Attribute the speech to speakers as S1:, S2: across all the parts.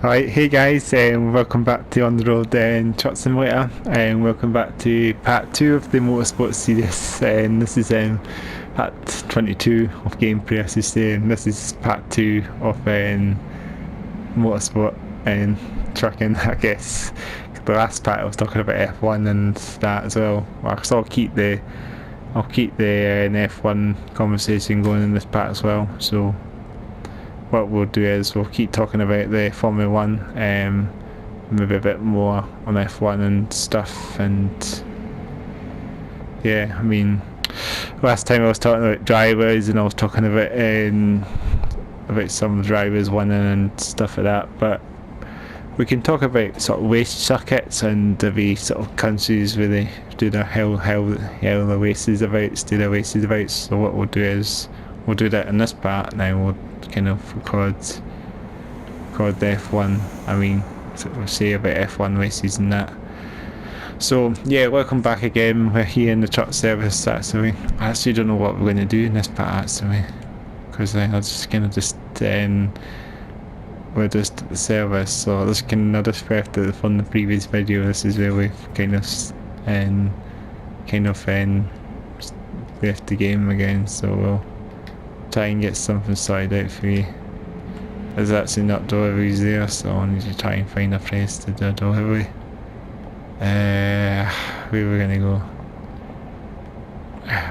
S1: Alright, hey guys, welcome back to On the Road Truck Simulator, and welcome back to part 2 of the Motorsport series. And this is part 22 of gameplay, I should say, and this is part 2 of Motorsport and trucking, I guess. The last part I was talking about F1 and that as well. So I'll keep the F1 conversation going in this part as well. So what we'll do is we'll keep talking about the Formula 1, maybe a bit more on F1 and stuff. And yeah, I mean, last time I was talking about drivers and I was talking about some drivers winning and stuff like that, but we can talk about sort of race circuits and the various sort of countries where they do their how the races about. So what we'll do is we'll do that in this part. Now we'll kind of record the F1. I mean, sort of say about F1 races and that. So yeah, welcome back again. We're here in the truck service. Actually, I actually don't know what we're going to do in this part actually, because I just kind of we're just at the service. So this can I just left it from the previous video. This is where we've kind of left the game again. So we'll try and get something sorted out for you. There's actually not deliveries there, so I need to try and find a place to do a delivery. Where we're gonna go?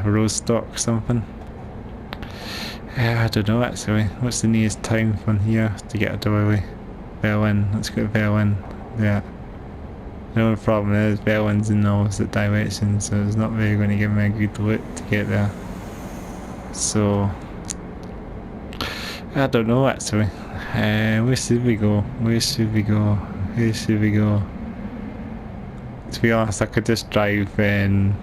S1: Rostock something. I don't know actually. What's the nearest town from here to get a delivery? Berlin. Let's go to Berlin. Yeah. The only problem is Berlin's in the opposite direction, so it's not really going to give me a good route to get there. So I don't know actually. Where should we go? To be honest, I could just drive and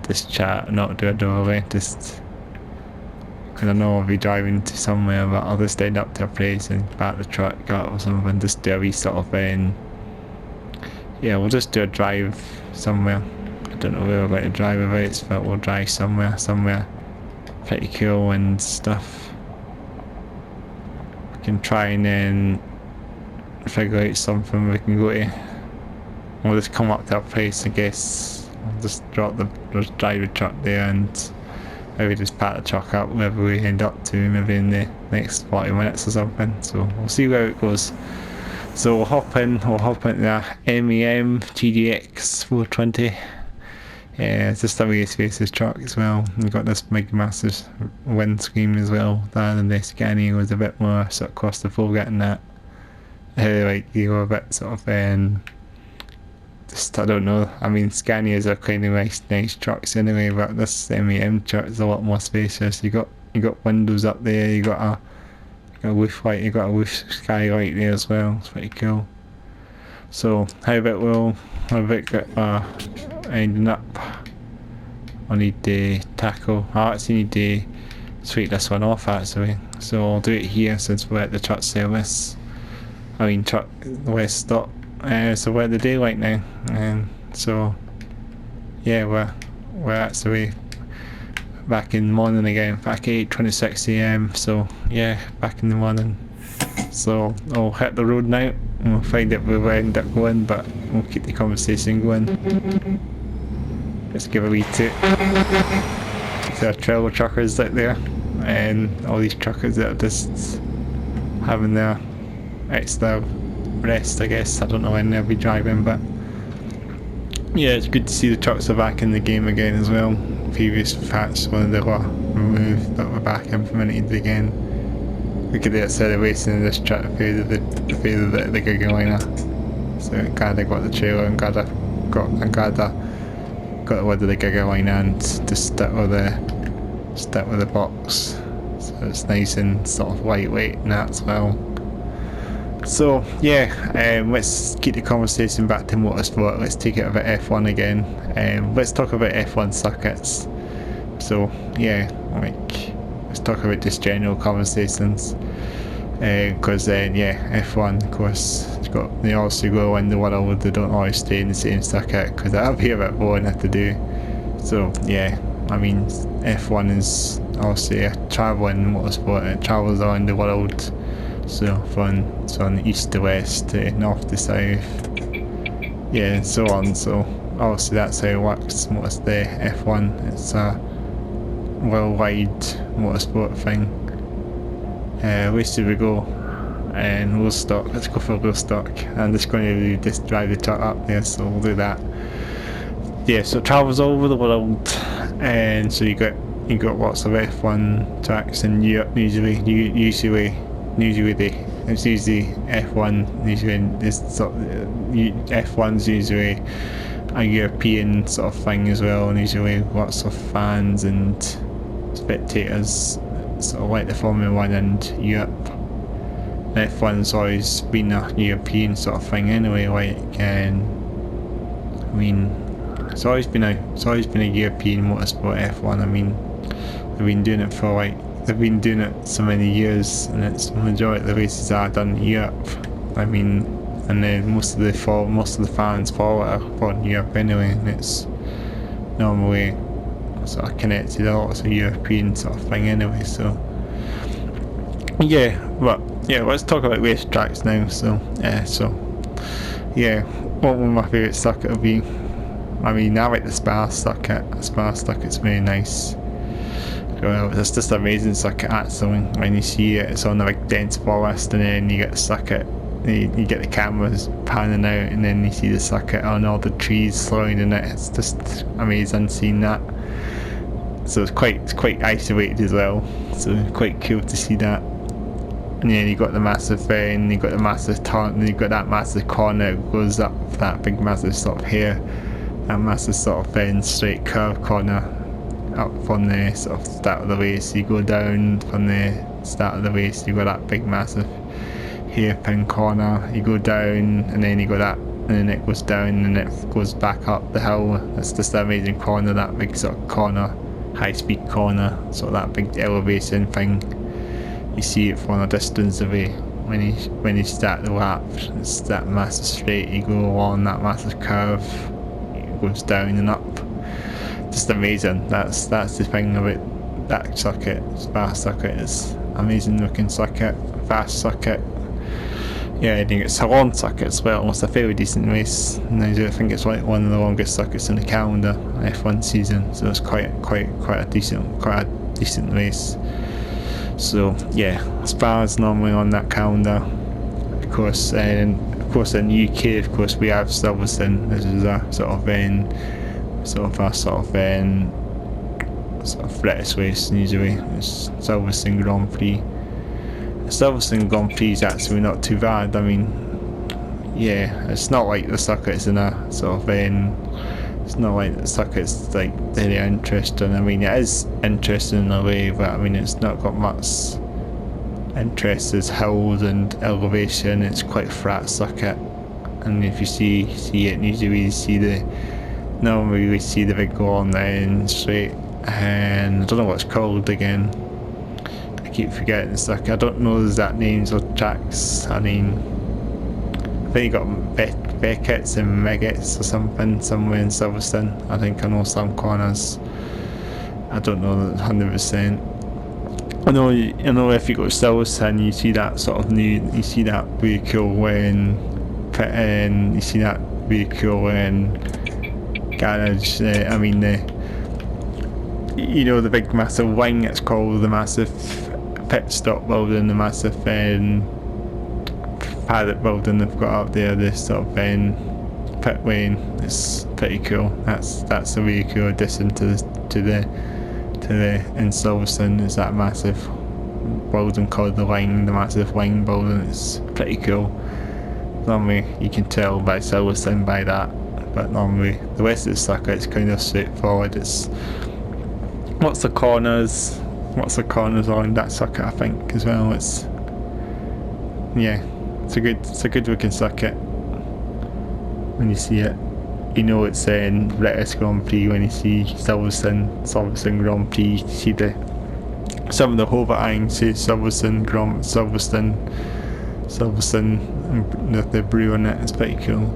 S1: just chat and not do a delivery. Just because I know I'll be driving to somewhere, but I'll just end up to a place and park the truck up or something. Just do a wee sort of yeah, we'll just do a drive somewhere. I don't know where we're going to drive about, but we'll drive somewhere pretty cool and stuff. We can try and then figure out something we can go to. We'll just come up to a place, I guess. I'll just drive the truck there and maybe just park the truck up wherever we end up to, maybe in the next 40 minutes or something. So we'll see where it goes. So we'll hop into the MEM GDX 420. Yeah, it's just a race faces truck as well. We've got this big massive windscreen as well. That and the Scania was a bit more sort of claustrophobic and that. Like you go a bit sort of just I don't know. I mean, Scanias are kind of nice trucks anyway, but this MEM truck is a lot more spacious. You got windows up there. You got a roof light. You got a roof skylight there as well. It's pretty cool. So how about get ending up? I need to tackle. I actually need to sweep this one off actually. So I'll do it here since we're at the truck service. I mean truck west stop. So we're at the daylight now, so yeah, we're actually back in the morning again, back at 8:26 AM. So yeah, back in the morning. So I'll hit the road now and we'll find out where we end up going, but we'll keep the conversation going. Let's give a wee toot to our travel truckers out there and all these truckers that are just having their extra rest, I guess. I don't know when they'll be driving, but yeah, it's good to see the trucks are back in the game again as well. Previous parts when they were removed, but we're back implemented again. Look at the acceleration of this truck compared to the Gigaliner. So I'm glad I got the trailer and glad I got rid of the Gigaliner and just stick with the box. So it's nice and sort of lightweight and that as well. So yeah, let's keep the conversation back to motorsport. Let's take it about F1 again. Let's talk about F1 circuits. So yeah, let's talk about just general conversations. Because yeah, F1 of course they also go around the world. They don't always stay in the same circuit because that'll be a bit boring to do. So yeah, I mean F1 is obviously a travelling motorsport. It travels around the world. So from east to west to north to south, yeah, and so on. So obviously that's how it works. What's the F1? It's a worldwide motorsport thing. Where should we go? And Rostock. Let's go for Rostock. I'm just going to just drive the truck up there, so we'll do that. Yeah, so it travels all over the world, and so you got lots of F1 tracks in Europe. It's usually F1. Usually F1's usually a European sort of thing as well, and usually lots of fans and spectators sort of like the Formula 1 and Europe. F1's always been a European sort of thing anyway, like, and I mean, it's always been a European motorsport, F1. I mean, they've been doing it so many years, and it's the majority of the races are done in Europe. I mean, and then most of the fans follow it from Europe anyway, and it's normally sort of connected a lot to European sort of thing anyway. So yeah, but yeah, let's talk about race tracks now. So yeah, what would my favourite circuit would be? I mean, I like the Spa circuit. The Spa circuit's really nice. Well, it's just an amazing circuit actually. When you see it, it's on a big dense forest, and then you get the circuit. You get the cameras panning out, and then you see the circuit on all the trees surrounding it. It's just amazing seeing that. So it's quite isolated as well. So quite cool to see that. And then you got the massive bend, you got the massive turn, and you got that massive corner that goes up that big massive sort of hill, that massive sort of bend straight curve corner up from the sort of start of the race. You go down from the start of the race, you got that big massive hairpin corner, you go down, and then you go that, and then it goes down and it goes back up the hill. It's just an amazing corner, that big sort of corner, high speed corner, sort of that big elevation thing. You see it from a distance away when you start the lap. It's that massive straight, you go along that massive curve, it goes down and up. Just amazing. That's the thing about that circuit. Spa circuit is amazing looking circuit, fast circuit. Yeah, I think it's a long circuit as well. It's a fairly decent race. And I think it's like one of the longest circuits in the calendar F1 season. So it's quite a decent race. So yeah, Spa is normally on that calendar. Of course, in UK, of course, we have Silverstone. This is a sort of British race. Usually, it's Silverstone Grand Prix. Silverstone Grand Prix is actually not too bad. I mean, yeah, it's not like the circuit's in a sort of it's not like the circuit's like very interesting. I mean, it is interesting in a way, but I mean, it's not got much interest as hills and elevation. It's quite a flat circuit, and if you see it, usually normally we see the big long line straight, and I don't know what it's called again. I keep forgetting the circuit. I don't know the exact names of tracks. I mean, I think you got Beckett's and Meggett's or something somewhere in Silverstone. I think I know some corners. I don't know 100%. I know if you go to Silverstone, you see that sort of you see that really cool garage. I mean, the big massive wing. It's called the massive pit stop building, the massive paddock building they've got up there. This sort of pit lane. It's pretty cool. That's a really cool addition to the in Silverstone. Is that massive building called the Wing, the massive wing building. It's pretty cool. Normally you can tell by Silverstone by that, but normally the rest of the circuit is kind of straightforward. It's what's the corners on that circuit, I think, as well. It's a good looking circuit. When you see it, it's in British Grand Prix. When you see Silverstone Grand Prix, you see some of the overhang say Silverstone, with the brew on it. It's pretty cool.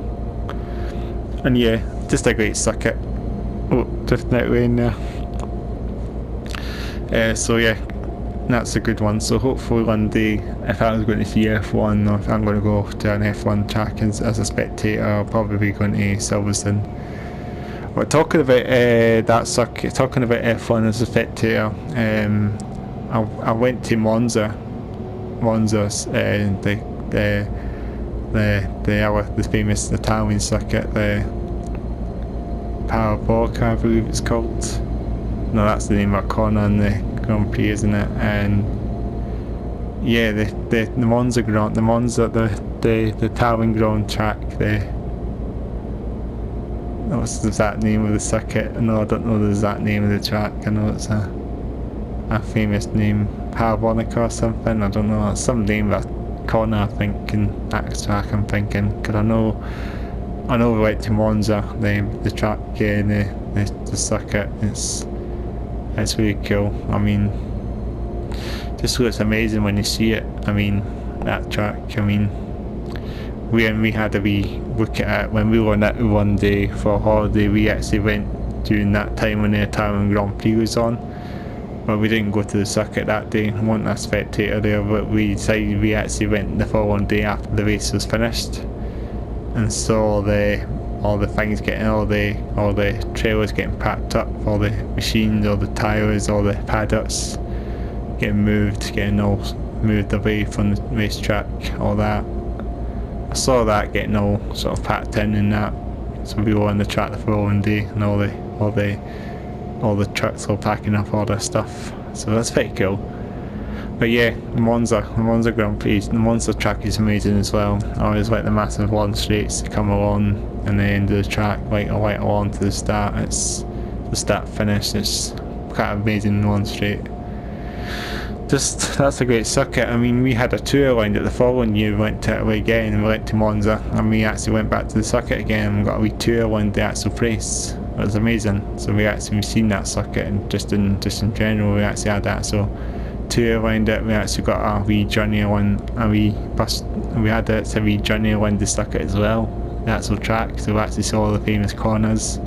S1: And yeah, just a great circuit. Oh, drifting out way in there. So yeah, that's a good one. So hopefully one day, if I was going to see F1, or if I'm going to go to an F1 track as a spectator, I'll probably be going to Silverstone. But talking about that circuit, talking about F1 as a spectator, I went to Monza's the famous Italian circuit, the Paraboca, I believe it's called. No, that's the name of a corner in the Grand Prix, isn't it? And yeah, the Monza Grand, the Italian Grand track, what's the exact name of the circuit? No, I don't know the exact name of the track. I know it's a famous name, Parabonica or something. I don't know, it's some name of a corner, I think, in that track. I'm thinking, because I know we went to Monza, the track, the circuit. It's really cool. I mean, just looks amazing when you see it. I mean, that track. I mean, we had a wee look at it when we were in it one day for a holiday. We actually went during that time when the Italian Grand Prix was on, but we didn't go to the circuit that day. I wasn't a spectator there, but we decided we actually went the following day after the race was finished and saw all the things getting, all the trailers getting packed up, all the machines, all the tyres, all the paddocks getting all moved away from the racetrack, all that. I saw that getting all sort of packed in and that, so we were on the track the following day, and all the trucks all packing up all their stuff. So that's pretty cool. But yeah, the Monza Grand Prix, the Monza track is amazing as well. I always like the massive long straights to come along and the end of the track, right along to the start. It's the start finish. It's quite amazing long straight. That's a great circuit. I mean, we had a tour lined up the following year. We went to Italy again, and we went to Monza, and we actually went back to the circuit again and got a wee tour lined the actual race. It was amazing. So we've seen that circuit, and just in general, we actually had that. So tour lined it. We actually got a wee journey on a wee bus. We had a wee journey around the circuit as well, the actual track. So we actually saw all the famous corners.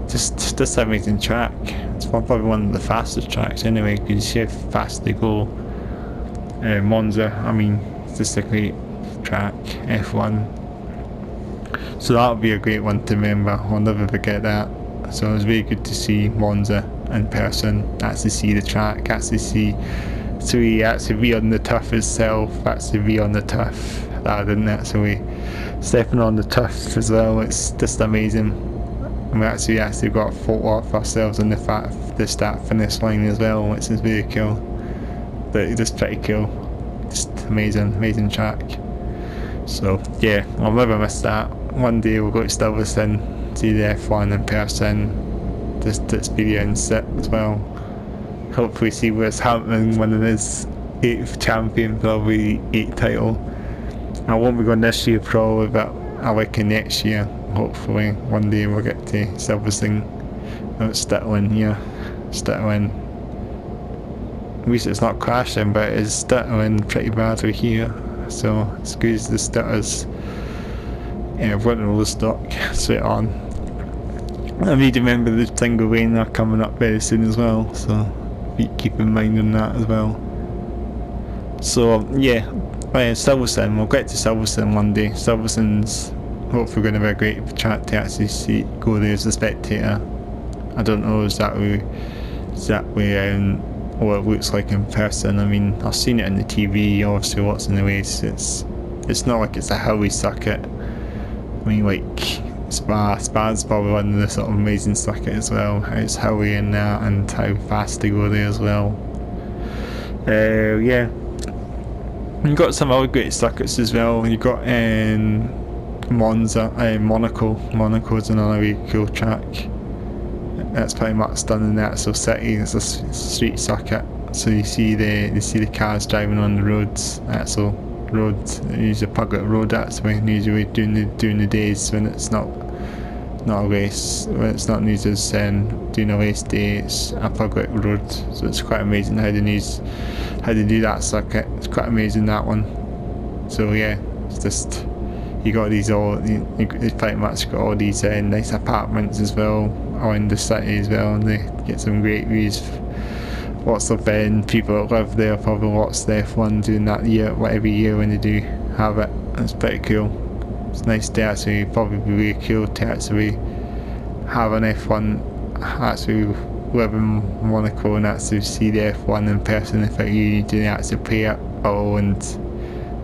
S1: Just an amazing track. It's probably one of the fastest tracks anyway, because you see how fast they go. Monza, I mean, it's just a great track, F1. So that'll be a great one to remember. I'll never forget that. So it was really good to see Monza in person, actually see the track, actually be on the turf itself, actually be on the turf. That didn't it? So we stepping on the turf as well. It's just amazing. And we actually got a photo of ourselves on the start finish line as well, which is really cool. But it's just pretty cool. Just amazing track. So yeah, I'll never miss that. One day we'll go to Silverstone, see the F1 in person, just to experience it as well. Hopefully see what's happening when it is 8th champion, probably 8th title. I won't be going this year probably, but I reckon next year. Hopefully one day we'll get to Silverstone. It's Stirling here. Stirling. At least it's not crashing, but it's Stirling pretty badly here. So it's good as the Stitters. Yeah, I've got to Rostock straight on. I need to remember the single rain are coming up very soon as well, so keep in mind on that as well. So yeah, Silverstone, we'll get to Silverstone one day. Silverstone's hopefully going to be a great track to actually go there as a spectator. I don't know exactly what it looks like in person. I mean, I've seen it on the TV, obviously watching the race. It's not like it's a hilly circuit. I mean, like Spa's probably one of the sort of amazing circuits as well. It's hilly in there and how fast they go there as well. Yeah, you've got some other great circuits as well. You've got Monaco. Monaco's another really cool track. That's pretty much done in the actual city. It's a street circuit, so you see the cars driving on the roads. Actual roads, use a public road actually. Usually during the days when it's not a race, when it's not used as doing a race day, it's a public road. So it's quite amazing how they do that circuit. It's quite amazing, that one. So yeah, it's just. You got these you pretty much got all these nice apartments as well around the city as well, and they get some great views lots of people that live there probably watch the F1 doing that year, every year when they do have it. It's pretty cool. It's nice to actually, probably be really cool to actually have an F1, actually live in Monaco and actually see the F1 in person. If you didn't actually play it all and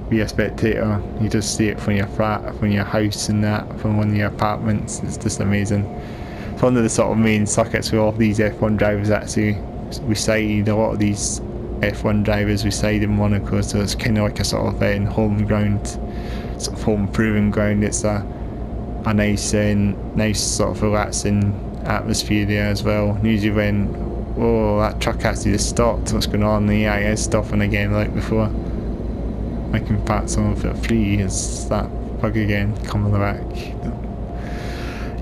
S1: be a spectator, you just see it from your flat, from your house and that, from one of your apartments. It's just amazing. It's one of the sort of main circuits where all these F1 drivers actually reside. A lot of these F1 drivers reside in Monaco, so it's kind of like a sort of home ground, sort of home proving ground. It's a nice sort of relaxing atmosphere there as well. Usually when, oh, that truck actually just stopped, what's going on? Yeah, it's stopping again like before. I can pack some of it free. It's that bug again coming back.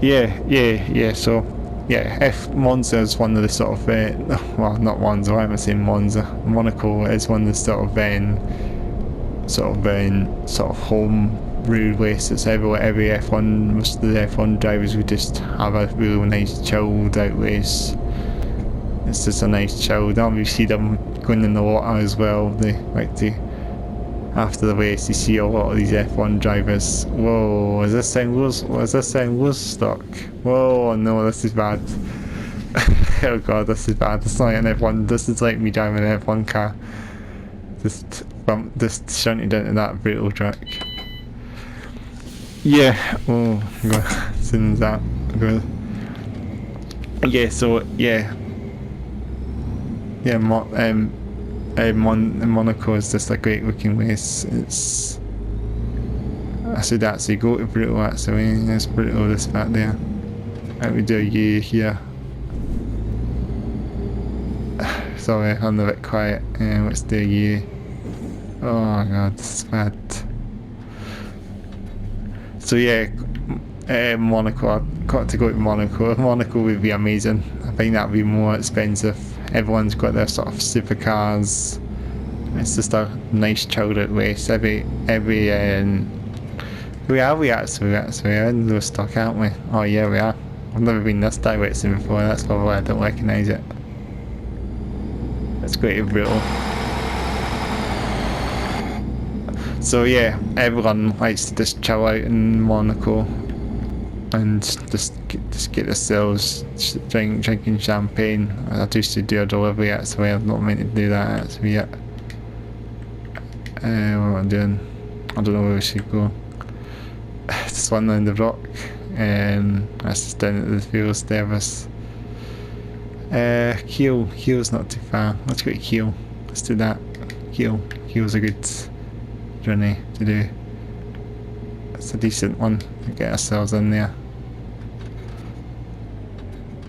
S1: Yeah, so yeah, Monza is one of the sort of well, not Monza, why am I saying Monza? Monaco is one of the sort of home road races. Every F1, most of the F1 drivers would just have a really nice chilled out race. It's just a nice chilled. You see them going in the water as well. They like to, after the race, you see a lot of these F1 drivers. Whoa, is this saying Rostock? Whoa, no, this is bad. Oh god, this is bad. It's not like an F1, this is like me driving an F1 car. Just shunted into that brutal track. Yeah, oh god, since that. Yeah, so, yeah. Yeah, Monaco is just a great looking race. It's, I should actually go to brutal actually. It's brutal this back there. Let me do a year here. Sorry, I'm a bit quiet. Let's do a year. Oh my god, this is bad. So yeah, Monaco, I've got to go to Monaco. Monaco would be amazing. I think that would be more expensive. Everyone's got their sort of supercars. It's just a nice chilled out race. We're in Rostock, aren't we? Oh yeah, we are. I've never been this direction before, that's probably why I don't recognise it. It's quite brutal. So yeah, everyone likes to just chill out in Monaco and just get themselves drinking champagne. I used to do a delivery actually. I'm not meant to do that actually yet. What am I doing? I don't know where we should go. Just one down the rock. That's just down at the fuel service. Kiel's not too far. Let's go to Kiel. Let's do that. Kiel's a good journey to do. It's a decent one to get ourselves in there.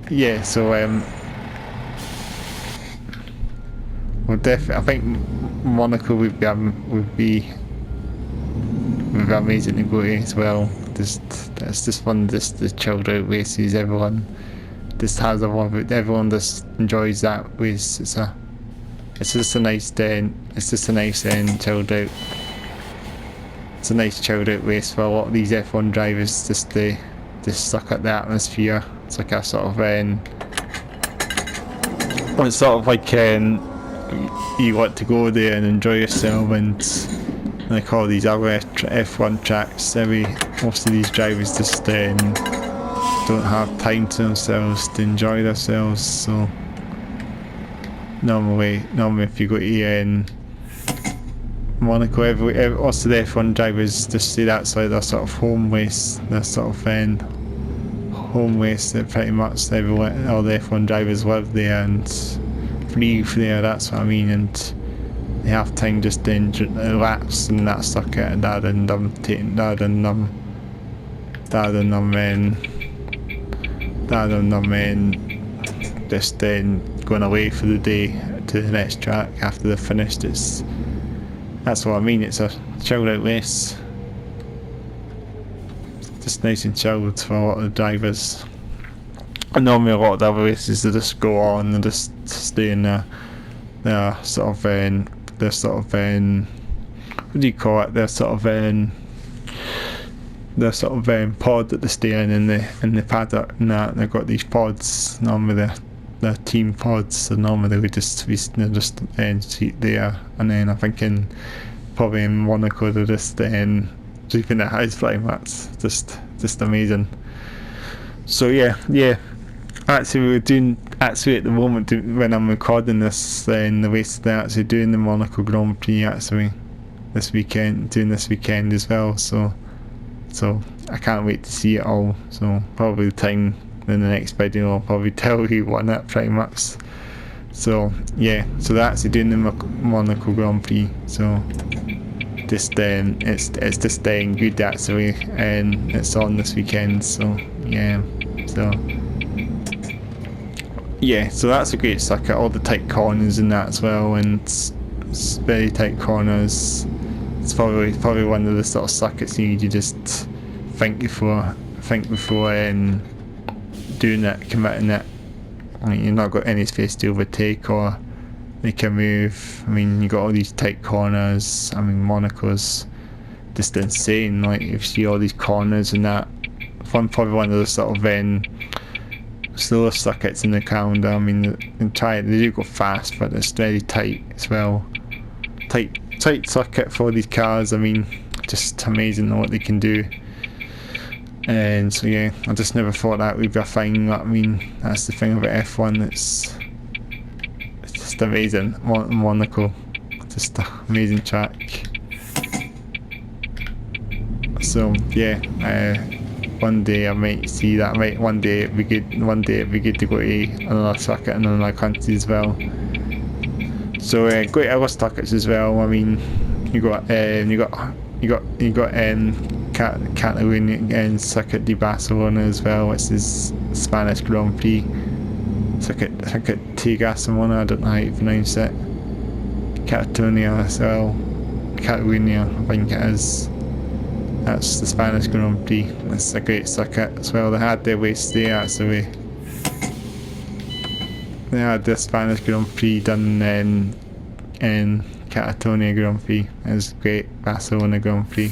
S1: Yeah, so well, I think Monaco would be amazing to go to as well. It's just fun, just the chilled out races. Everyone just has everyone just enjoys that race. It's just a nice day. It's just a nice chilled out. It's a nice chilled out race for a lot of these F1 drivers. They suck at the atmosphere. It's like a sort of it's sort of like you want to go there and enjoy yourself, and like all these other F1 tracks, most of these drivers just don't have time to themselves to enjoy themselves. So normally if you go to Monaco, most of the F1 drivers just see that's like their sort of home race, their sort of home race that pretty much all the F1 drivers live there and breathe there, that's what I mean, and they have time just to relax in that circuit, and dad and them just going away for the day to the next track after they've finished. That's what I mean, it's a chilled out race. Just nice and chilled for a lot of the drivers. And normally a lot of the other races they just go on and just stay in their sort of what do you call it? Their sort of pod that they stay in the paddock and that. They've got these pods. Normally the team pods, so normally they would just be just seat there, and then I think probably in Monaco they're just sweeping the house pretty much. Just amazing. So yeah, actually we're doing, actually at the moment when I'm recording this, then the race they're actually doing the Monaco Grand Prix actually this weekend as well, so I can't wait to see it all. So probably the time in the next video I'll probably tell who won it pretty much. So yeah, so they're actually doing the Monaco Grand Prix, so just it's just good actually, and it's on this weekend. So so that's a great circuit, all the tight corners and that as well, and it's very tight corners. It's probably one of the sort of circuits you need to just think before doing it, committing it. I mean, you've not got any space to overtake or make a move. I mean, you got all these tight corners. I mean, Monaco's just insane. Like, you see all these corners and that. Probably one of the sort of slower circuits in the calendar. I mean, they do go fast, but it's very tight as well. Tight circuit for these cars. I mean, just amazing what they can do. And so yeah, I just never thought that would be a thing. I mean, that's the thing about F1. It's just amazing. Monaco, just an amazing track. So yeah, one day I might see that. One day it'd be good. One day it'd be good to go to another circuit in another country as well. So go to other circuits as well. I mean, you got Catalunya and Circuit de Barcelona as well, which is Spanish Grand Prix. Circuit de Barcelona, I don't know how you pronounce it. Catalunya as well. Catalunya, I think it is. That's the Spanish Grand Prix. It's a great circuit as well. They had their race there actually. They had the Spanish Grand Prix done in Catalonia Grand Prix. It was great. Barcelona Grand Prix.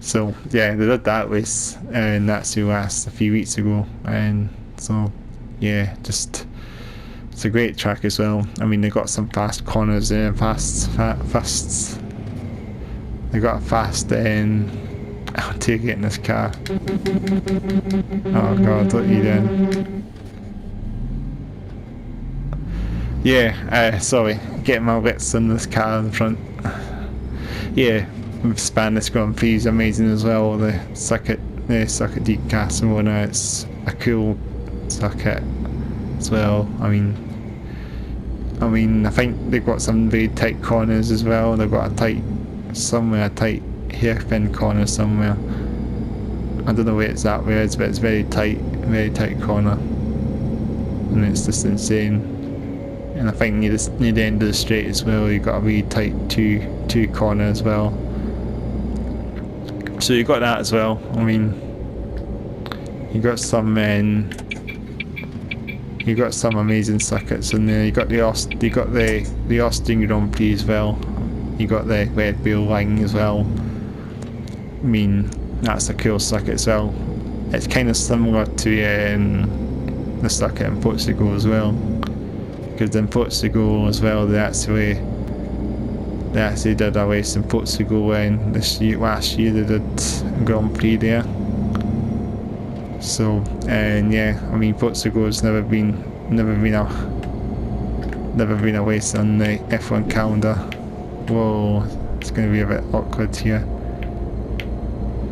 S1: So yeah, they did that race, and that's who last a few weeks ago. And so yeah, just it's a great track as well. I mean, they got some fast corners there, fast. They got a fast I'll take it in this car. Oh god, what are you doing? Yeah, sorry, getting my wits in this car in front. Yeah, Spanish Grand Prix is amazing as well. The circuit de Barcelona, it's a cool circuit as well. I mean, I think they've got some very tight corners as well. They've got a tight hairpin corner somewhere. I don't know where it's at, but it's very tight corner, and it's just insane. And I think near the end of the straight as well, you've got a really tight two corner as well. So you got that as well. I mean, you got some amazing circuits in there. You got the Austrian Grand Prix as well. You got the Red Bull Ring as well. I mean, that's a cool circuit as well. It's kind of similar to the circuit in Portugal as well. Because in Portugal as well, they actually did a race in Portugal when last year they did a Grand Prix there. So and yeah, I mean, Portugal has never been a race on the F1 calendar. Whoa, it's going to be a bit awkward here.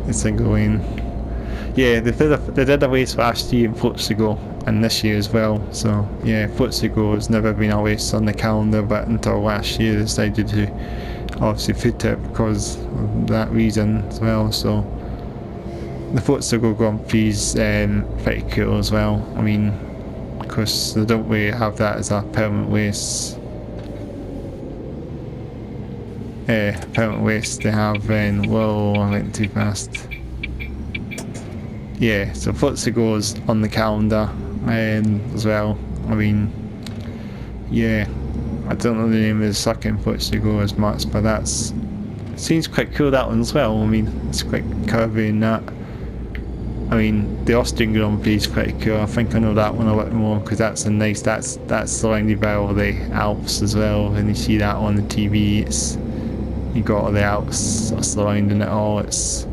S1: It's a go in. Yeah, they did a race last year in Portugal, and this year as well. So yeah, Portugal has never been a race on the calendar, but until last year they decided to obviously put it because of that reason as well. So the Portugal Grand Prix is pretty cool as well. I mean, because they don't really have that as a permanent race. Permanent race they have whoa, I went too fast. Yeah, so Portugal's on the calendar as well. I mean, yeah, I don't know the name of the circuit in Portugal as much, but seems quite cool, that one as well. I mean, it's quite curvy and that. I mean, the Austrian Grand Prix is pretty cool. I think I know that one a bit more because that's a nice. That's surrounded by all the Alps as well, and you see that on the TV. You got all the Alps sort of surrounding it all. It's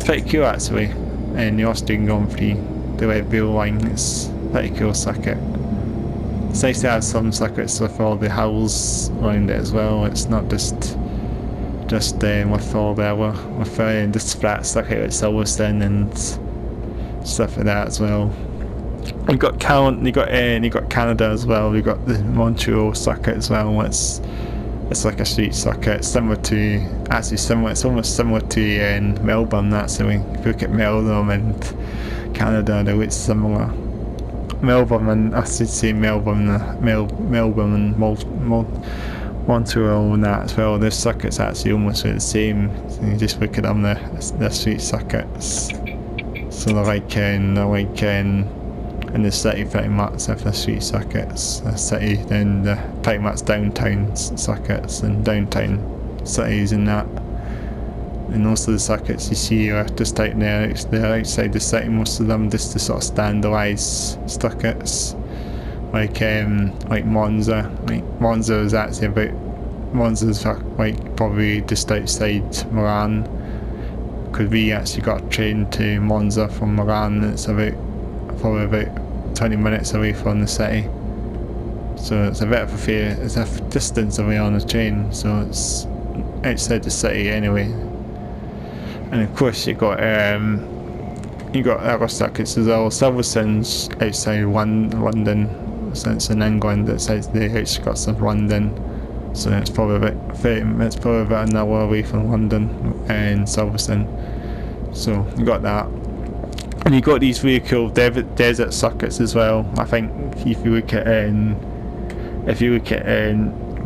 S1: pretty cool actually. And the Austrian Grand Prix, the Red Bull line, it's a pretty cool circuit. It's nice to have some circuits with all the hills around it as well. It's not just with all the other with the flat circuit at Silverstone and stuff like that as well. You got Canada as well. You got the Montreal circuit as well. It's like a street circuit, it's almost similar to Melbourne. That's the way. If you look at Melbourne and Canada, they look similar. Melbourne and Montreal and that as well. Their circuits actually almost the same. So you just look at them, they're street circuits. So they're like in the city pretty much. If they're street circuits, the city, then the pretty much downtown circuits and downtown cities and that. And most of the circuits you see are just out there, they're outside the city. Most of them just to sort of standardise circuits. Like Monza. Monza's like probably just outside Milan. Because we actually got a train to Monza from Milan. And it's probably about 20 minutes away from the city. So it's a bit of it's a distance away on the train. So it's outside the city anyway. And of course you got other circuits as well. Silverstone's outside London. So it's in England, it's out the outskirts of London. So it's probably about an hour away from London and Silverstone. So you got that. And you got these really cool desert circuits as well. I think if you look at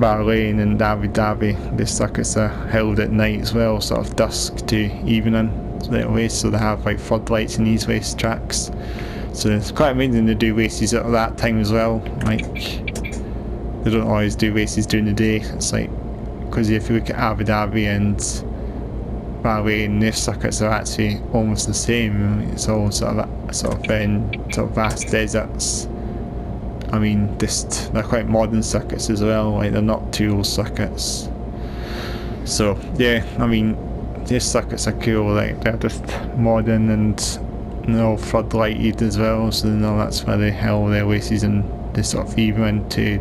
S1: Bahrain and Abu Dhabi, the circuits are held at night as well, sort of dusk to evening. So they have like floodlights in these race tracks. So it's quite amazing to do races at that time as well. Like, they don't always do races during the day. It's like, because if you look at Abu Dhabi and Bahrain, their circuits are actually almost the same. It's all sort of vast deserts. I mean, they're quite modern circuits as well. Like, they're not tool circuits. So yeah, I mean, these circuits are cool. Like, they're just modern and they're all floodlighted as well, so that's where they held their races, and they sort of even to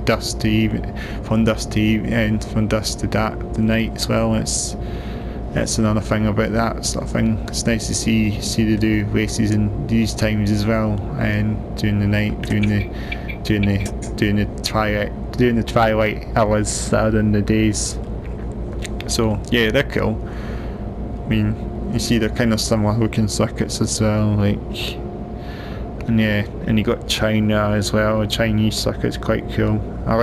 S1: dusk to even, from dusk to even, and from dusk to dark the night as well. That's another thing about that sort of thing. It's nice to see they do races in these times as well, and during the night, during the twilight hours rather than the days. So yeah, they're cool. I mean, you see they're kind of similar looking circuits as well, like, and yeah, and you got China as well. The Chinese circuit's quite cool. I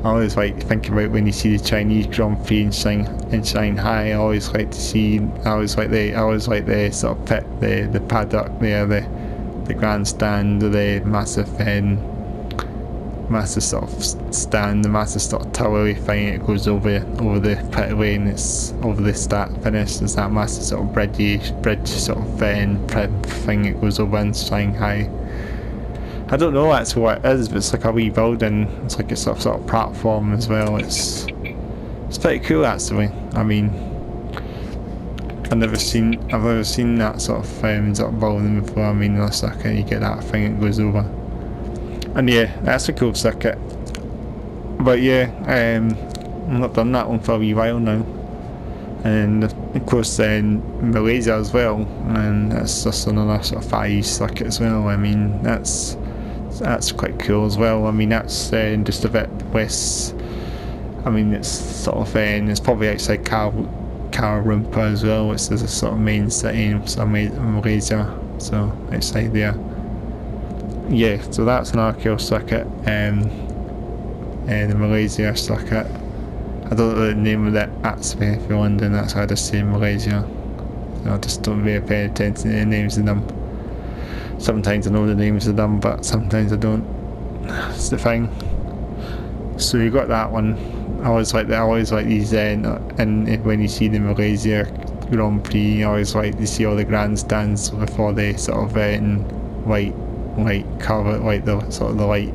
S1: always like to think about when you see the Chinese Grand Prix in Shanghai. I always like the sort of the paddock there, the grandstand, the massive sort of stand, the massive sort of towery thing. It goes over the pit lane. It's over the start finish. There's that massive sort of bridge sort of thing. It goes over in Shanghai. I don't know actually what it is, but it's like a wee building. It's like a sort of platform as well. It's pretty cool actually. I mean, I've never seen that sort of building before. I mean, in a circuit, you get that thing that goes over. And yeah, that's a cool circuit. But yeah, I've not done that one for a wee while now. And of course then Malaysia as well, and that's just another sort of Far East circuit as well. I mean, that's quite cool as well. I mean, that's just a bit west. I mean, it's sort of it's probably outside Kuala Lumpur as well, which is a sort of main city in Malaysia, so outside there. Yeah, so that's an arcade circuit, the Malaysia circuit. I don't know the name of that actually, if you're wondering. That's how I just say Malaysia. So I just don't really pay attention to the names of them. Sometimes I know the names of them, but sometimes I don't. That's the thing. So you got that one. I always like these, and when you see the Malaysia Grand Prix. I always like to see all the grandstands with all the sort of white cover, like the sort of the white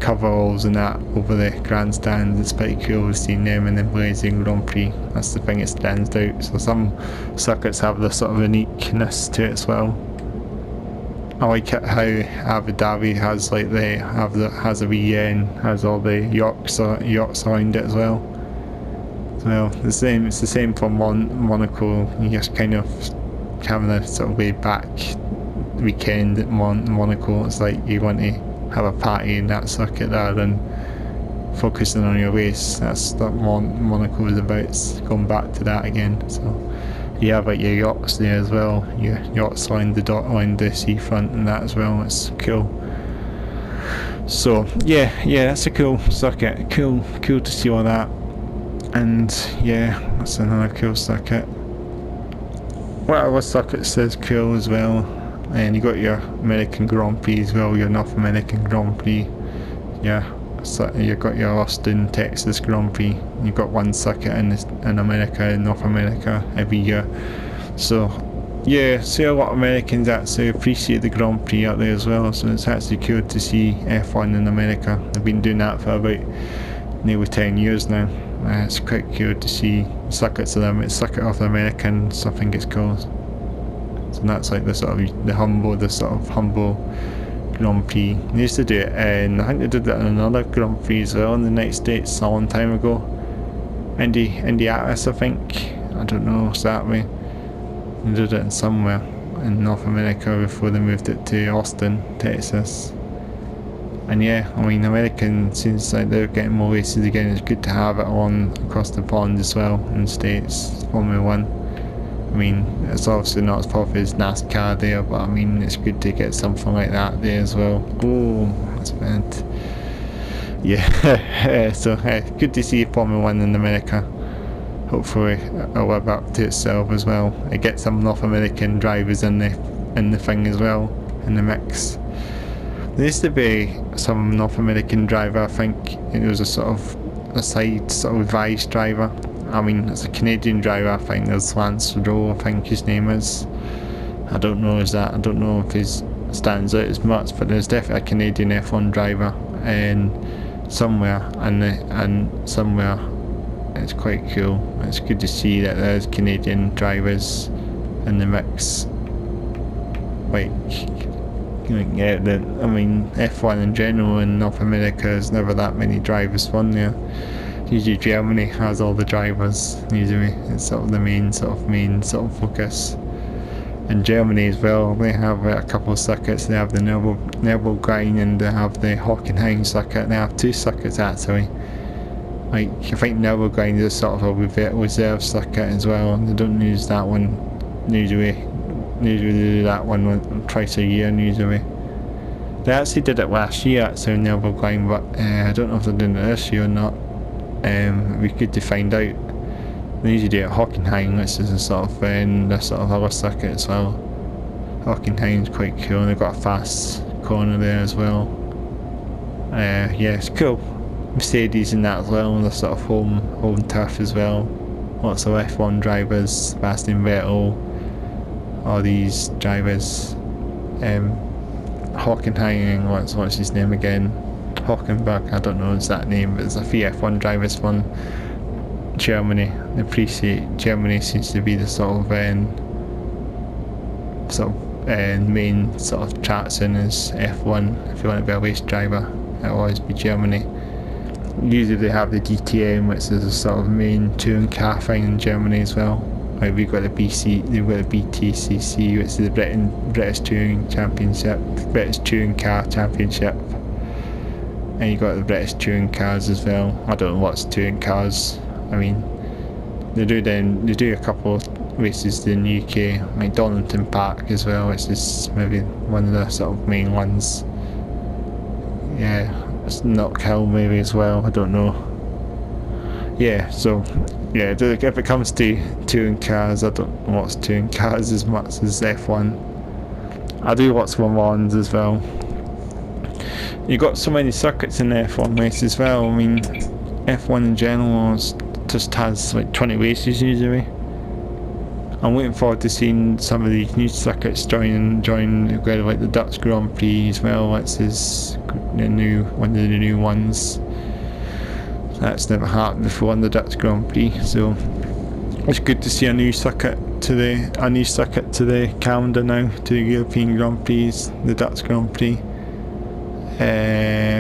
S1: coveralls and that over the grandstand. It's pretty cool seeing them in the blazing Grand Prix. That's the thing that stands out. So some circuits have this sort of uniqueness to it as well. I like it how Abu Dhabi has like has a wee has all the yachts around it as well. So it's the same for Monaco. You just kind of having a sort of laid back weekend at Monaco. It's like you want to have a party in that circuit rather than focusing on your race. That's what Monaco is about. It's going back to that again. So you have like your yachts there as well. Your yachts around the seafront and that as well. It's cool. So yeah, that's a cool circuit. Cool to see all that. And yeah, that's another cool circuit. What other circuit says cool as well? And you got your American Grand Prix as well, your North American Grand Prix. Yeah, so you got your Austin, Texas Grand Prix. You got one circuit in America, in North America every year. So yeah, see a lot of Americans actually appreciate the Grand Prix out there as well. So it's actually cool to see F1 in America. They've been doing that for about nearly 10 years now. It's quite cool to see circuits of them. It's Circuit of the Americans, I think it's called. So that's like the sort of humble Grand Prix. They used to do it, and I think they did that in another Grand Prix as well in the United States a long time ago. Indianapolis, I think. I don't know exactly. They did it in somewhere in North America before they moved it to Austin, Texas. And yeah, I mean, American, since like they're getting more races again, it's good to have it on across the pond as well in the States, Formula 1. I mean, it's obviously not as popular as NASCAR there, but I mean, it's good to get something like that there as well. Oh, that's bad. Yeah, so good to see Formula 1 in America. Hopefully it'll live up to itself as well. It gets some North American drivers in the thing as well, in the mix. There used to be some North American driver, I think it was a side sort of vice driver. I mean, it's a Canadian driver, I think there's Lance Rowe, I think his name is. I don't know if he stands out as much, but there's definitely a Canadian F1 driver somewhere, and somewhere it's quite cool. It's good to see that there's Canadian drivers in the mix. Like, yeah, I mean, F1 in general in North America, there's never that many drivers from there. Usually Germany has all the drivers, usually. It's sort of the main focus. In Germany as well, they have a couple of circuits. They have the Nürburgring and they have the Hockenheim circuit. They have two circuits actually. Like, I think Nürburgring is sort of a reserve circuit as well. They don't use that one usually. Usually they do that one twice a year usually. They actually did it last year at Nürburgring, but I don't know if they're doing it this year or not. It'd be good to find out. They usually do it at Hockenheim, which is a sort of other circuit as well. Hockenheim's quite cool, and they've got a fast corner there as well. Yeah, it's cool. Mercedes and that as well, and the sort of home turf as well. Lots of F1 drivers, Sebastian Vettel, all these drivers. Hockenheim, what's his name again? Hockenberg, I don't know his that name, but there's a few F1 drivers from Germany. They appreciate Germany, seems to be the sort of main sort of traction is F1. If you want to be a race driver, it'll always be Germany. Usually they have the DTM, which is a sort of main touring car thing in Germany as well. Like we've got the BTCC, which is the British Touring Championship, British Touring Car Championship. And you got the British touring cars as well. I don't know what's touring cars. I mean, they do a couple of races in the UK, like Donington Park as well, which is maybe one of the sort of main ones. Yeah, it's Knock Hill maybe as well. I don't know. Yeah, so yeah, if it comes to touring cars, I don't know what's touring cars as much as F1. I do watch Le Mans as well. You got so many circuits in the F1 race as well. I mean, F1 in general just has like 20 races usually. I'm looking forward to seeing some of these new circuits join together, like the Dutch Grand Prix as well. That's one of the new ones. That's never happened before in the Dutch Grand Prix, so it's good to see a new circuit to the calendar now, to the European Grand Prix, the Dutch Grand Prix.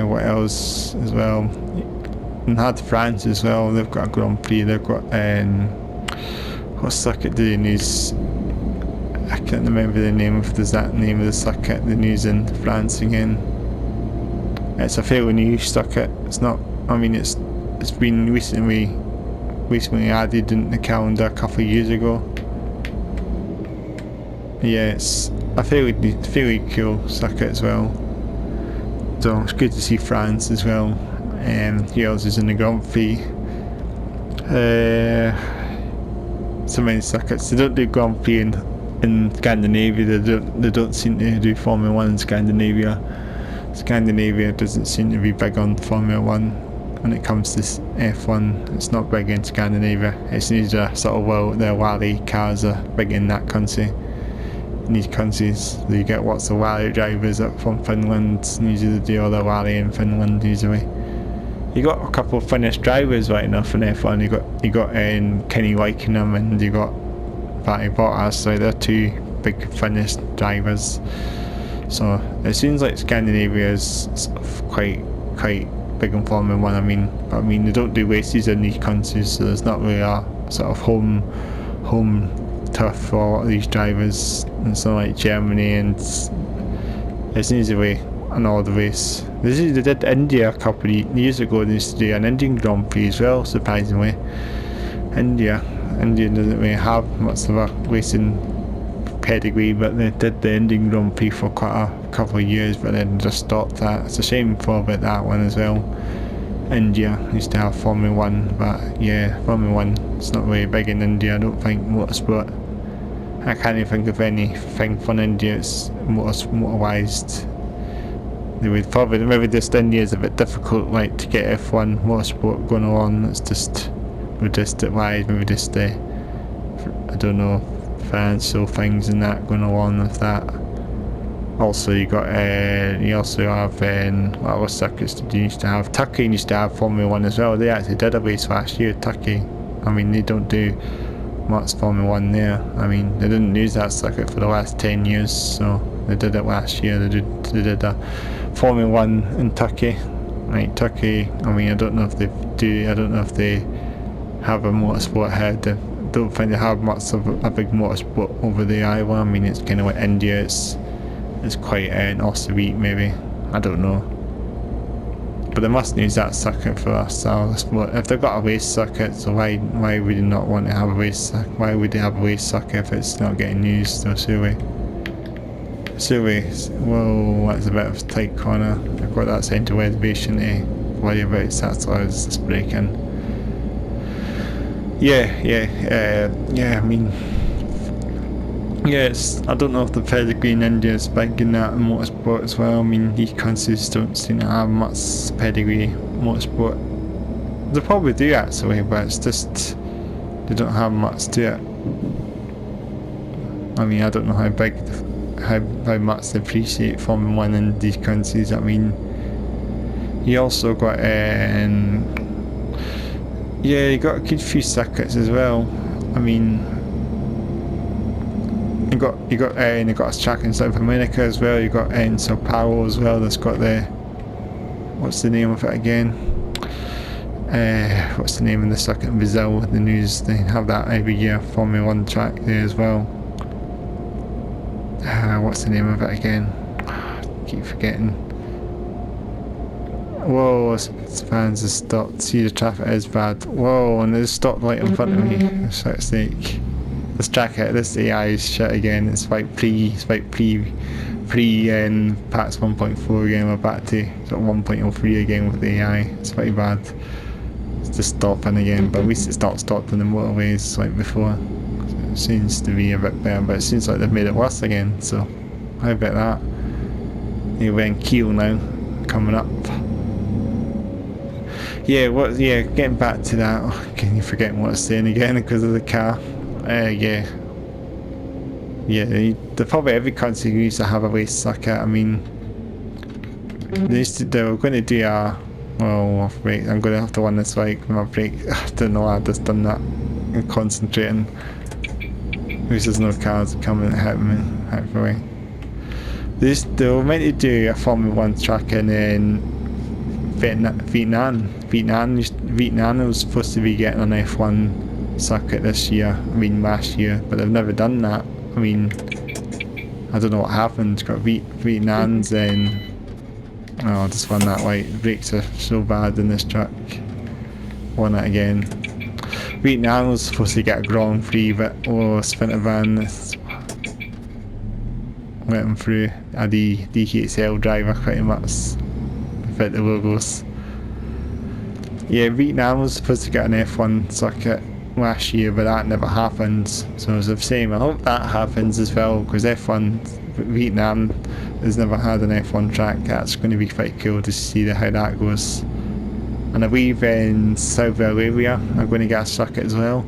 S1: What else as well? And had France as well. They've got a Grand Prix. They've got what circuit do they use? I can't remember the name of the circuit they use in France again. It's a fairly new circuit. It's not. I mean, it's been recently added in the calendar a couple of years ago. Yeah, it's a fairly cool circuit as well. So it's good to see France as well. Who else is in the Grand Prix? So many circuits. They don't do Grand Prix in Scandinavia. They don't seem to do Formula 1 in Scandinavia. Scandinavia doesn't seem to be big on Formula 1 when it comes to F1. It's not big in Scandinavia. It's usually sort of, the rally cars are big in that country. In these countries, you get lots of rally drivers up from Finland. Usually they do all the rally in Finland usually. You got a couple of Finnish drivers right enough in F1. You got Kenny Raikkonen and you got Valtteri Bottas. So they're two big Finnish drivers. So it seems like Scandinavia is sort of quite big in Formula 1. I mean they don't do races in these countries, so there's not really a sort of home turf for a lot of these drivers. And so like Germany, and it's usually an odd race. They did India a couple of years ago. They used to do an Indian Grand Prix as well, surprisingly. India doesn't really have much of a racing pedigree, but they did the Indian Grand Prix for quite a couple of years, but then just stopped that. It's a shame for about that one as well. India used to have Formula 1, but yeah, Formula 1 it's not really big in India, I don't think. Motorsport, I can't even think of anything from India it's motorised. They would probably, maybe just India is a bit difficult, like to get F1 motorsport going on. It's just logistic wise, maybe just I don't know, financial things and that going on with that. Also you also have what other circuits did you used to have? Turkey used to have Formula 1 as well. They actually did a race last year, Turkey. I mean, they don't do much Formula 1 there. I mean, they didn't use that circuit for the last 10 years, so they did it last year. They did a Formula 1 in Turkey. Right, Turkey, I mean, I don't know if they have a motorsport head. I don't think they have much of a big motorsport over there either. I mean, it's kind of like India, it's quite obsolete maybe, I don't know. But they must use that circuit for us. So if they've got a race circuit, so why would they not want to have a race circuit? Why would they have a race circuit if it's not getting used? So surely, whoa, that's a bit of a tight corner. I've got that centre reservation to worry about, so that's why I was just braking. I mean, yes, I don't know if the pedigree in India is big in that motorsport as well. I mean, these countries don't seem to have much pedigree motorsport. They probably do actually, but it's just they don't have much to it. I mean, I don't know how much they appreciate Formula 1 in these countries. I mean, you also got you got a good few circuits as well. I mean, you got a track in South America as well. You got in Sao Paulo as well. That's got what's the name of it again? What's the name of the circuit in Brazil? The news, they have that every year. Formula 1 track there as well. What's the name of it again? I keep forgetting. Whoa, fans have stopped. See, the traffic is bad. Whoa, and there's a stop light in front of me. For fuck's sake. This AI is shit again. It's like pre patch 1.4 again. We're back to 1.03 again with the AI. It's pretty bad. It's just stopping again, but at least it's not stopped in the motorways like before. It seems to be a bit better, but it seems like they've made it worse again. So how about that? We're in Kiel now, coming up. Getting back to that. Oh, can you forget what I was saying again because of the car? yeah, probably every country used to have a race circuit. I mean, they were going to do a, well, off break. I'm going to have to win this week with my break. I don't know, I've just done that. I'm concentrating. There's no cars coming and hit me, hopefully. They were meant to do a Formula 1 track in Vietnam. Vietnam was supposed to be getting an F1 circuit this year, I mean last year, but they've never done that. I mean, I don't know what happened. Got Vietnam's then. Oh, I just won that light. Brakes are so bad in this truck. Won it again. Vietnam was supposed to get a Grand Prix, but Sprinter van went him through a DHL driver pretty much. Fit the logos. Yeah, Vietnam was supposed to get an F1 circuit last year, but that never happened. So as I'm saying, I hope that happens as well, because Vietnam has never had an F1 track. That's going to be quite cool to see how that goes. And I believe in Saudi Arabia are going to get a circuit as well.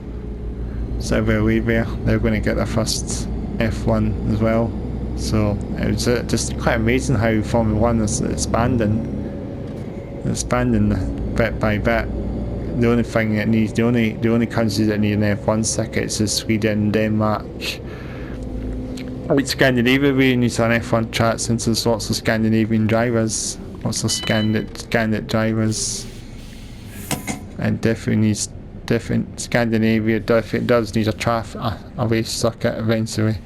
S1: Saudi Arabia, they're going to get their first F1 as well. So it was just quite amazing how Formula 1 is expanding bit by bit. The only thing it needs, the only countries that need an F1 circuit is Sweden, Denmark. Like Scandinavia really needs an F1 track, since there's lots of Scandinavian drivers, lots of Scandinavian drivers. And Scandinavia definitely does need a race circuit eventually.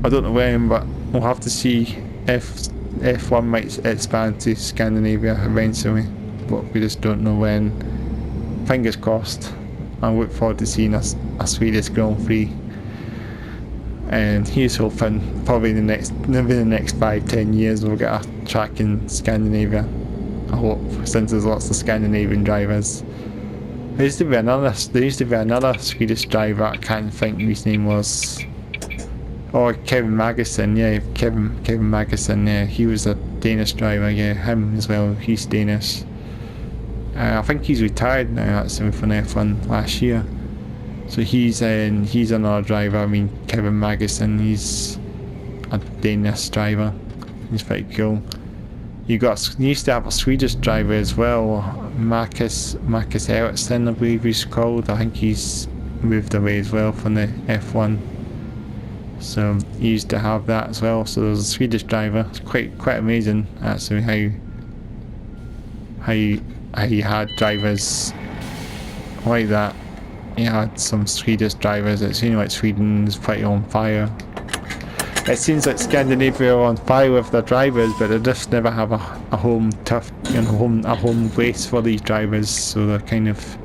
S1: I don't know when, but we'll have to see if F1 might expand to Scandinavia eventually, but we just don't know when. Fingers crossed. I look forward to seeing a Swedish Grand Prix. And here's hoping probably maybe the next 5-10 years we'll get a track in Scandinavia. I hope, since there's lots of Scandinavian drivers. There used to be another Swedish driver, I can't think what his name was. Oh, Kevin Magnussen, yeah, Kevin Magnussen, yeah, he was a Danish driver, yeah, him as well, he's Danish. I think he's retired now actually from F1 last year. So he's another driver. I mean, Kevin Magnussen, he's a Danish driver. He's pretty cool. You used to have a Swedish driver as well, Marcus Ericsson, I believe he's called. I think he's moved away as well from the F1. So he used to have that as well. So there's a Swedish driver. It's quite amazing actually how you had drivers like that. You had some Swedish drivers. It seems like Sweden's pretty on fire. It seems like Scandinavia are on fire with their drivers, but they just never have a home race for these drivers. So they're kind of,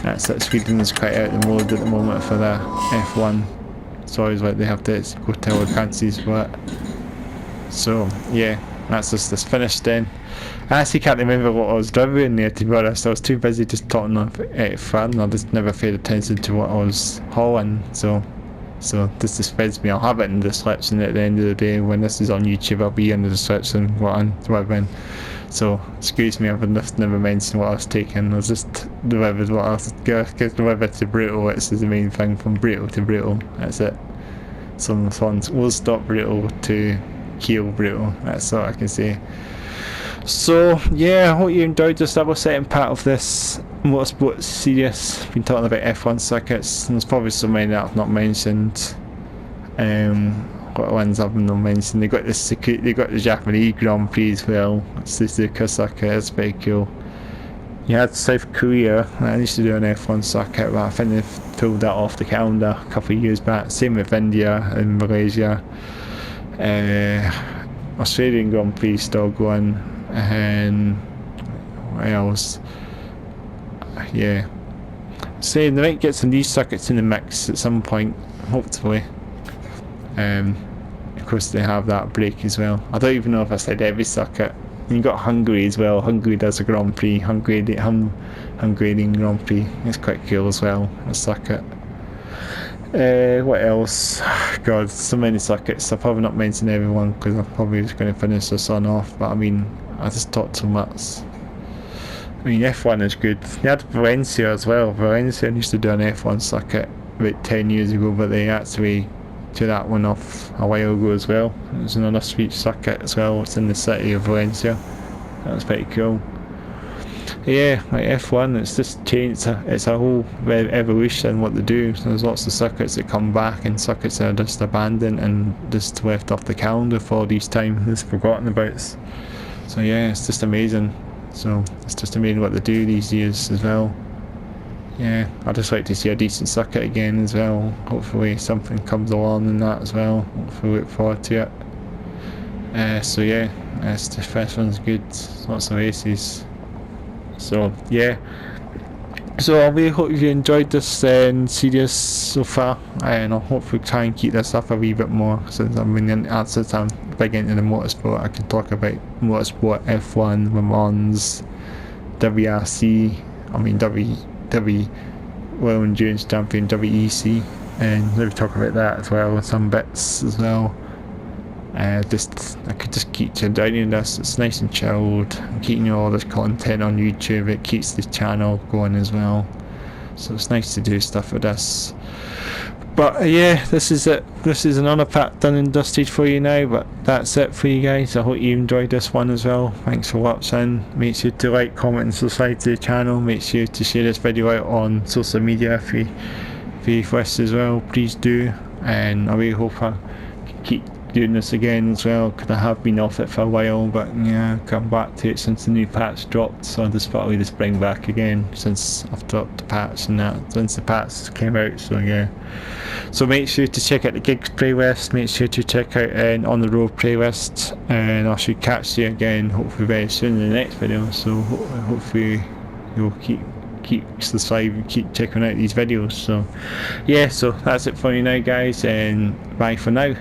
S1: that's it. Sweden is quite out of the mode at the moment for their F1. So it's like they have to go to other countries for it. So yeah, that's just finished then. I actually can't remember what I was driving there, to be honest. I was too busy just talking out of fun. I just never paid attention to what I was hauling. So this just feds me. I'll have it in the description at the end of the day. When this is on YouTube, I'll be in the description what I'm driving. So excuse me, I've just never mentioned what I was taking. I was just delivered what I was delivered to Brutal, which is the main thing, from Brutal to Brutal. That's it. Some ones will stop Brutal to Kiel Brutal. That's all I can say. So yeah, I hope you enjoyed this double setting part of this Motorsport series. Been talking about F1 circuits, and there's probably so many that I've not mentioned. What ones I've not mentioned? They got the Japanese Grand Prix as well. It's the Suzuka circuit. It's pretty cool. You had South Korea. I used to do an F1 circuit, but I think they've pulled that off the calendar a couple of years back. Same with India and Malaysia. Australian Grand Prix still going. And what else? Yeah. So they might get some of these circuits in the mix at some point, hopefully. Of course they have that break as well. I don't even know if I said every circuit. And you got Hungary as well. Hungary does a Grand Prix. Hungarian Grand Prix. It's quite cool as well, a circuit. What else? God, so many circuits. I'll probably not mention everyone because I'm probably just going to finish this one off. But I mean, I just talked too much. I mean, F1 is good. They had Valencia as well. Valencia used to do an F1 circuit about 10 years ago, but they actually took that one off a while ago as well. It was another sweet circuit as well. It's in the city of Valencia. That was pretty cool. Yeah, like F1, it's just changed. It's a whole evolution in what they do. So there's lots of circuits that come back and circuits that are just abandoned and just left off the calendar for all these time, just forgotten about. So yeah, it's just amazing. So it's just amazing what they do these years as well. Yeah, I'd just like to see a decent circuit again as well. Hopefully something comes along in that as well. Hopefully look forward to it. So yeah, the first one's good. Lots of races. So yeah, so I really hope you enjoyed this series so far, and I'll hopefully try and keep this up a wee bit more, since I'm big into the motorsport. I can talk about motorsport, F1, Le Mans, WRC, World Endurance Champion, WEC, and maybe talk about that as well, some bits as well. I could just keep downloading this. It's nice and chilled. I'm keeping all this content on YouTube. It keeps the channel going as well, so it's nice to do stuff with this. But yeah, this is it. This is another part done and dusted for you now, but that's it for you guys. I hope you enjoyed this one as well. Thanks for watching. Make sure to like, comment and subscribe to the channel. Make sure to share this video out on social media if you wish as well. Please do, and I really hope I can keep doing this again as well, because I have been off it for a while, but yeah, come back to it since the new patch dropped, so I just thought I'd just bring back again since I've dropped the patch and that, since the patch came out. So yeah, so make sure to check out the gigs playlist, make sure to check out an on the road playlist, and I should catch you again hopefully very soon in the next video. So hopefully you'll keep subscribing, keep checking out these videos. So yeah, so that's it for you now guys, and bye for now.